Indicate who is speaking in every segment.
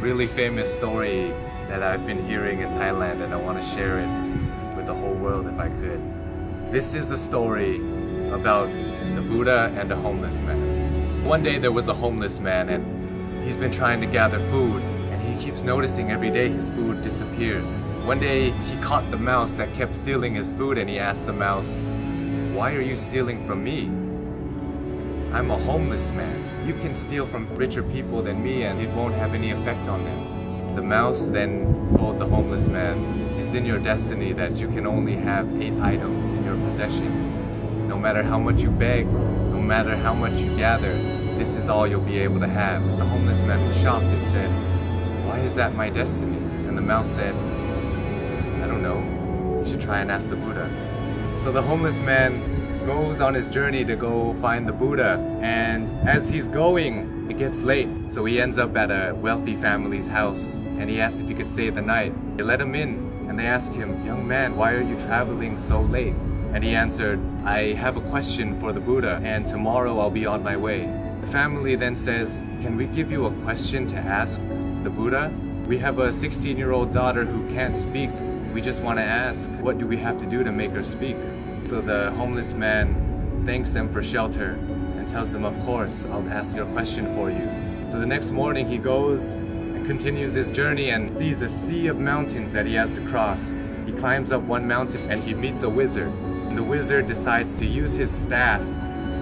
Speaker 1: Really famous story that I've been hearing in Thailand, and I want to share it with the whole world if I could. This is a story about the Buddha and a homeless man. One day there was a homeless man, and he's been trying to gather food, and he keeps noticing every day his food disappears. One day he caught the mouse that kept stealing his food, and he asked the mouse, "Why are you stealing from me? I'm a homeless man. You can steal from richer people than me and it won't have any effect on them." The mouse then told the homeless man, "It's in your destiny that you can only have 8 items in your possession. No matter how much you beg, no matter how much you gather, this is all you'll be able to have." The homeless man was shocked and said, "Why is that my destiny?" And the mouse said, "I don't know. You should try and ask the Buddha." So the homeless man goes on his journey to go find the Buddha, and as he's going, it gets late, so he ends up at a wealthy family's house, and he asks if he could stay the night. They let him in, and they ask him, "Young man, why are you traveling so late?" And he answered, "I have a question for the Buddha, and tomorrow I'll be on my way." The family then says, "Can we give you a question to ask the Buddha? We have a 16-year-old daughter who can't speak. We just want to ask, what do we have to do to make her speak?" So the homeless man thanks them for shelter and tells them, "Of course, I'll ask your question for you." So the next morning he goes and continues his journey and sees a sea of mountains that he has to cross. He climbs up one mountain and he meets a wizard. And the wizard decides to use his staff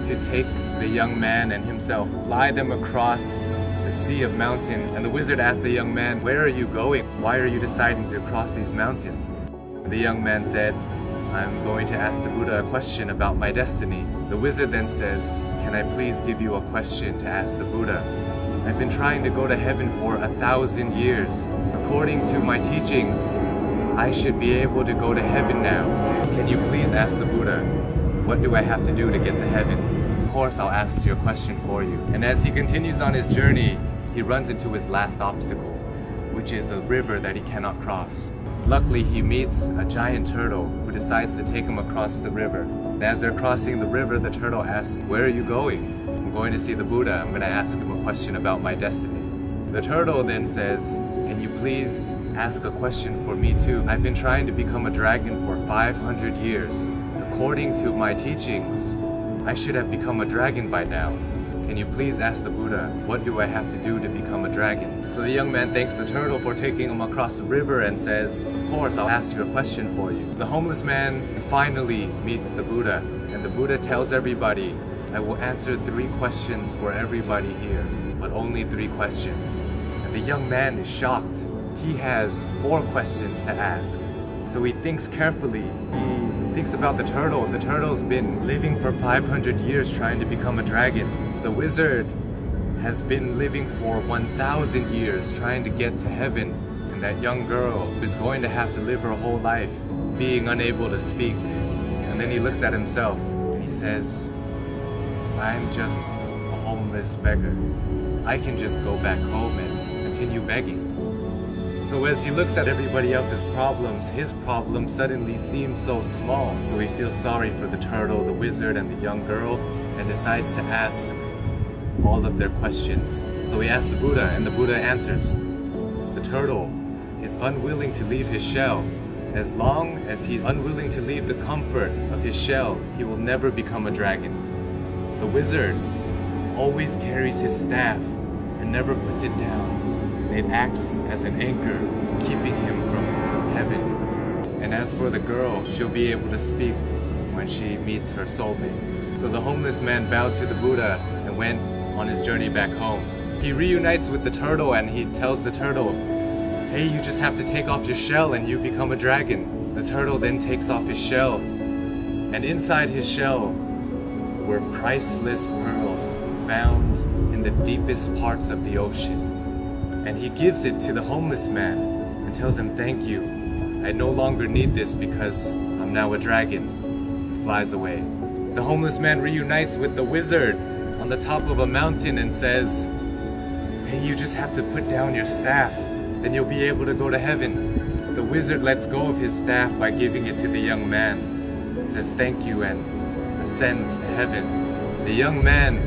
Speaker 1: to take the young man and himself, fly them across the sea of mountains. And the wizard asks the young man, "Where are you going? Why are you deciding to cross these mountains?" And the young man said, "I'm going to ask the Buddha a question about my destiny." The wizard then says, "Can I please give you a question to ask the Buddha? I've been trying to go to heaven for 1,000 years. According to my teachings, I should be able to go to heaven now. Can you please ask the Buddha, what do I have to do to get to heaven? Of course, I'll ask your question for you." And as he continues on his journey, he runs into his last obstacle, which is a river that he cannot cross. Luckily, he meets a giant turtle who decides to take him across the river. And as they're crossing the river, the turtle asks, "Where are you going?" "I'm going to see the Buddha. I'm going to ask him a question about my destiny." The turtle then says, "Can you please ask a question for me too? I've been trying to become a dragon for 500 years. According to my teachings, I should have become a dragon by now. Can you please ask the Buddha, what do I have to do to become a dragon?" So the young man thanks the turtle for taking him across the river and says, "Of course, I'll ask your question for you." The homeless man finally meets the Buddha, and the Buddha tells everybody, "I will answer 3 questions for everybody here, but only 3 questions." And the young man is shocked. He has 4 questions to ask. So he thinks carefully. He thinks about the turtle. The turtle's been living for 500 years trying to become a dragon. The wizard has been living for 1,000 years trying to get to heaven. And that young girl is going to have to live her whole life being unable to speak. And then he looks at himself and he says, "I'm just a homeless beggar. I can just go back home and continue begging." So as he looks at everybody else's problems, his problem suddenly seems so small. So he feels sorry for the turtle, the wizard, and the young girl, and decides to ask all of their questions. So he asks the Buddha, and the Buddha answers. The turtle is unwilling to leave his shell. As long as he's unwilling to leave the comfort of his shell, he will never become a dragon. The wizard always carries his staff and never puts it down. It acts as an anchor, keeping him from heaven. And as for the girl, she'll be able to speak when she meets her soulmate. So the homeless man bowed to the Buddha and went on his journey back home. He reunites with the turtle and he tells the turtle, "Hey, you just have to take off your shell and you become a dragon." The turtle then takes off his shell, and inside his shell were priceless pearls found in the deepest parts of the ocean. And he gives it to the homeless man and tells him, "Thank you. I no longer need this because I'm now a dragon." He flies away. The homeless man reunites with the wizard on the top of a mountain and says, "Hey, you just have to put down your staff, then you'll be able to go to heaven." The wizard lets go of his staff by giving it to the young man, says thank you, and ascends to heaven. The young man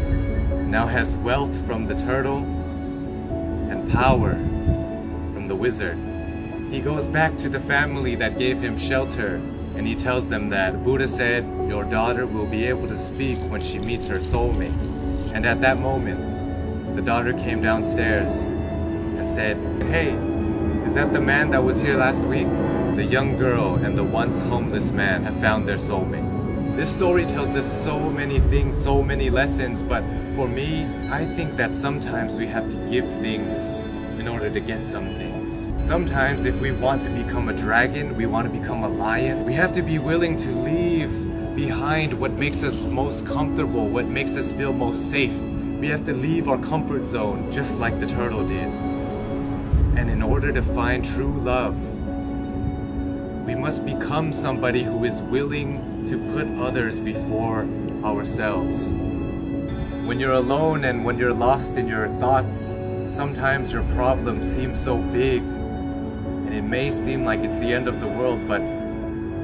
Speaker 1: now has wealth from the turtle and power the wizard. He goes back to the family that gave him shelter, and he tells them that Buddha said, your daughter will be able to speak when she meets her soulmate. And at that moment, the daughter came downstairs and said, hey, is that the man that was here last week? The young girl and the once homeless man have found their soulmate. This story tells us so many things, so many lessons, but for me, I think that sometimes we have to give things in order to get some things. Sometimes if we want to become a dragon, we want to become a lion, we have to be willing to leave behind what makes us most comfortable, what makes us feel most safe. We have to leave our comfort zone just like the turtle did. And in order to find true love, we must become somebody who is willing to put others before ourselves. When you're alone and when you're lost in your thoughts, sometimes your problems seem so big and it may seem like it's the end of the world, but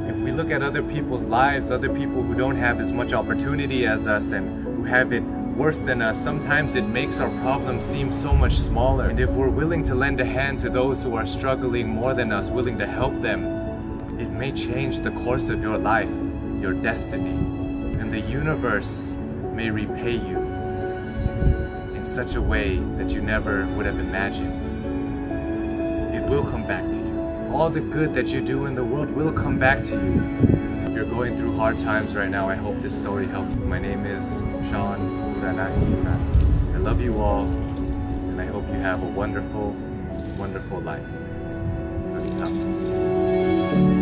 Speaker 1: if we look at other people's lives, other people who don't have as much opportunity as us and who have it worse than us, sometimes it makes our problems seem so much smaller. And if we're willing to lend a hand to those who are struggling more than us, willing to help them, it may change the course of your life, your destiny, and the universe may repay you in such a way that you never would have imagined. It will come back to you. All the good that you do in the world will come back to you. If you're going through hard times right now, I hope this story helps. My name is Sean Buranahiran. I love you all, and I hope you have a wonderful, wonderful life. สวัสดีครับ